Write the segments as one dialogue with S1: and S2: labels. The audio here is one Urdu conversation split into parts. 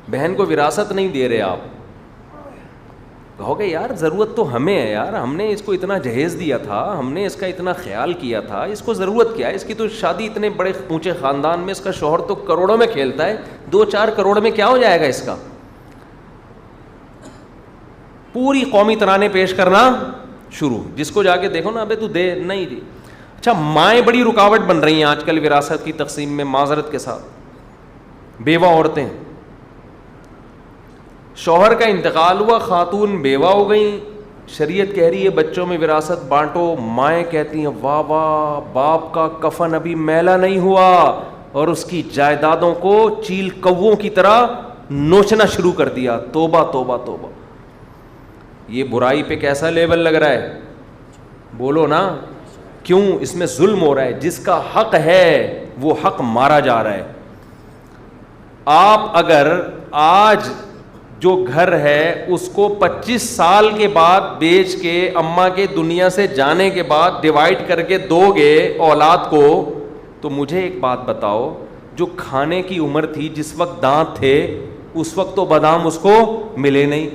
S1: بہن کو وراثت نہیں دے رہے آپ. کہو گے یار ضرورت تو ہمیں ہے یار, ہم نے اس کو اتنا جہیز دیا تھا, ہم نے اس کا اتنا خیال کیا تھا, اس کو ضرورت کیا ہے, اس کی تو شادی اتنے بڑے اونچے خاندان میں, اس کا شوہر تو کروڑوں میں کھیلتا ہے, 2-4 کروڑ میں کیا ہو جائے گا اس کا. پوری قومی ترانے پیش کرنا شروع, جس کو جا کے دیکھو نا ابے تو دے نہیں دی. اچھا مائیں بڑی رکاوٹ بن رہی ہیں آج کل وراثت کی تقسیم میں, معذرت کے ساتھ. بیوہ عورتیں, شوہر کا انتقال ہوا, خاتون بیوہ ہو گئیں, شریعت کہہ رہی ہے بچوں میں وراثت بانٹو, مائیں کہتی ہیں واہ واہ باپ کا کفن ابھی میلا نہیں ہوا اور اس کی جائیدادوں کو چیل کووں کی طرح نوچنا شروع کر دیا. توبہ توبہ توبہ. یہ برائی پہ کیسا لیول لگ رہا ہے, بولو نا کیوں؟ اس میں ظلم ہو رہا ہے, جس کا حق ہے وہ حق مارا جا رہا ہے. آپ اگر آج جو گھر ہے اس کو 25 سال کے بعد بیچ کے اماں کے دنیا سے جانے کے بعد ڈیوائڈ کر کے دو گے اولاد کو, تو مجھے ایک بات بتاؤ, جو کھانے کی عمر تھی جس وقت دانت تھے اس وقت تو بادام اس کو ملے نہیں,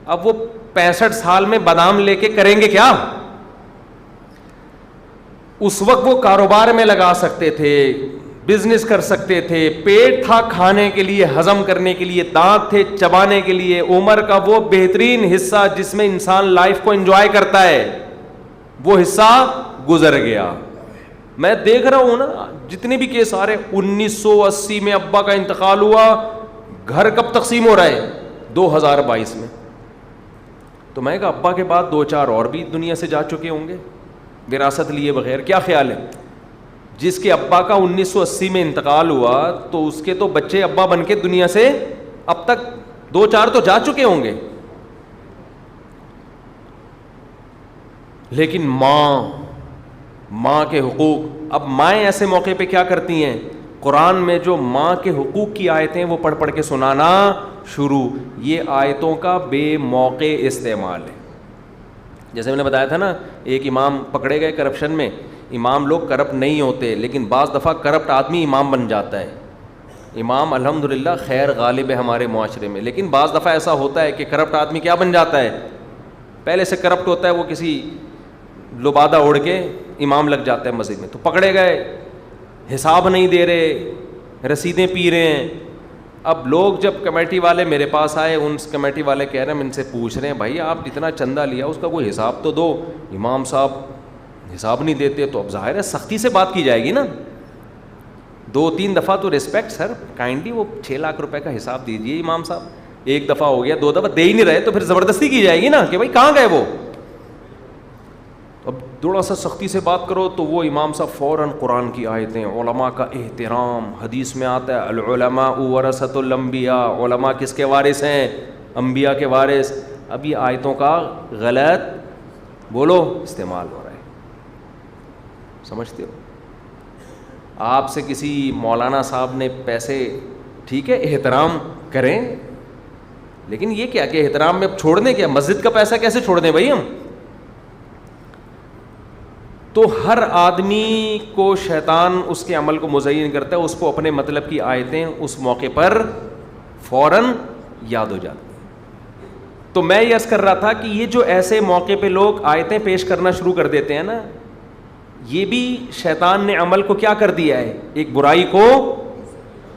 S1: اب وہ 65 سال میں بادام لے کے کریں گے کیا؟ اس وقت وہ کاروبار میں لگا سکتے تھے, بزنس کر سکتے تھے, پیٹ تھا کھانے کے لیے, ہضم کرنے کے لیے, دانت تھے چبانے کے لیے. عمر کا وہ بہترین حصہ جس میں انسان لائف کو انجوائے کرتا ہے, وہ حصہ گزر گیا. میں دیکھ رہا ہوں نا جتنے بھی کیس آ رہے, 1980 میں ابا کا انتقال ہوا, گھر کب تقسیم ہو رہا ہے؟ 2022 میں. تو میں کہا ابا کے بعد 2-4 اور بھی دنیا سے جا چکے ہوں گے وراثت لیے بغیر. کیا خیال ہے؟ جس کے ابا کا 1980 میں انتقال ہوا تو اس کے تو بچے ابا بن کے دنیا سے اب تک 2-4 تو جا چکے ہوں گے. لیکن ماں کے حقوق, اب مائیں ایسے موقع پہ کیا کرتی ہیں, قرآن میں جو ماں کے حقوق کی آیتیں وہ پڑھ کے سنانا شروع. یہ آیتوں کا بے موقع استعمال ہے. جیسے میں نے بتایا تھا نا, ایک امام پکڑے گئے کرپشن میں. امام لوگ کرپٹ نہیں ہوتے, لیکن بعض دفعہ کرپٹ آدمی امام بن جاتا ہے. امام الحمدللہ خیر غالب ہے ہمارے معاشرے میں, لیکن بعض دفعہ ایسا ہوتا ہے کہ کرپٹ آدمی کیا بن جاتا ہے, پہلے سے کرپٹ ہوتا ہے, وہ کسی لبادہ اڑ کے امام لگ جاتا ہے مسجد میں. تو پکڑے گئے, حساب نہیں دے رہے, رسیدیں پی رہے ہیں. اب لوگ جب کمیٹی والے میرے پاس آئے, ان کمیٹی والے کہہ رہے ہیں, ان سے پوچھ رہے ہیں بھائی آپ جتنا چندہ لیا اس کا کوئی حساب تو دو. امام صاحب حساب نہیں دیتے. تو اب ظاہر ہے سختی سے بات کی جائے گی نا, 2-3 دفعہ تو ریسپیکٹ سر, کائنڈلی وہ 6 لاکھ روپے کا حساب دیجیے امام صاحب. 1 دفعہ ہو گیا, 2 دفعہ دے ہی نہیں رہے, تو پھر زبردستی کی جائے گی نا کہ بھائی کہاں گئے وہ. اب تھوڑا سا سختی سے بات کرو تو وہ امام صاحب فوراً قرآن کی آیتیں, علماء کا احترام. حدیث میں آتا ہے العلماء ورثۃ الانبیاء, علماء کس کے وارث ہیں؟ انبیاء کے وارث. اب یہ آیتوں کا غلط بولو استعمال ہو رہا ہے, سمجھتے ہو؟ آپ سے کسی مولانا صاحب نے پیسے, ٹھیک ہے احترام کریں, لیکن یہ کیا کہ احترام میں چھوڑ دیں کیا؟ مسجد کا پیسہ کیسے چھوڑ دیں بھائی ہم؟ تو ہر آدمی کو شیطان اس کے عمل کو مزین کرتا ہے, اس کو اپنے مطلب کی آیتیں اس موقع پر فوراً یاد ہو جاتی ہیں. تو میں یہ عرض کر رہا تھا کہ یہ جو ایسے موقع پہ لوگ آیتیں پیش کرنا شروع کر دیتے ہیں نا, یہ بھی شیطان نے عمل کو کیا کر دیا ہے, ایک برائی کو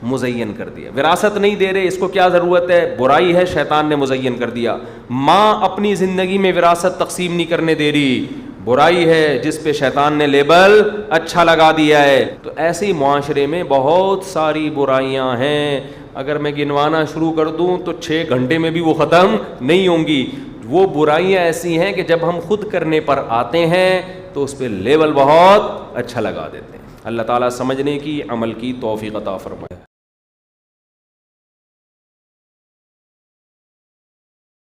S1: مزین کر دیا. وراثت نہیں دے رہے, اس کو کیا ضرورت ہے, برائی ہے, شیطان نے مزین کر دیا. ماں اپنی زندگی میں وراثت تقسیم نہیں کرنے دے رہی, برائی ہے جس پہ شیطان نے لیبل اچھا لگا دیا ہے. تو ایسے ہی معاشرے میں بہت ساری برائیاں ہیں, اگر میں گنوانا شروع کر دوں تو 6 گھنٹے میں بھی وہ ختم نہیں ہوں گی. وہ برائیاں ایسی ہیں کہ جب ہم خود کرنے پر آتے ہیں تو اس پہ لیول بہت اچھا لگا دیتے ہیں. اللہ تعالیٰ سمجھنے کی, عمل کی توفیق عطا فرمائے.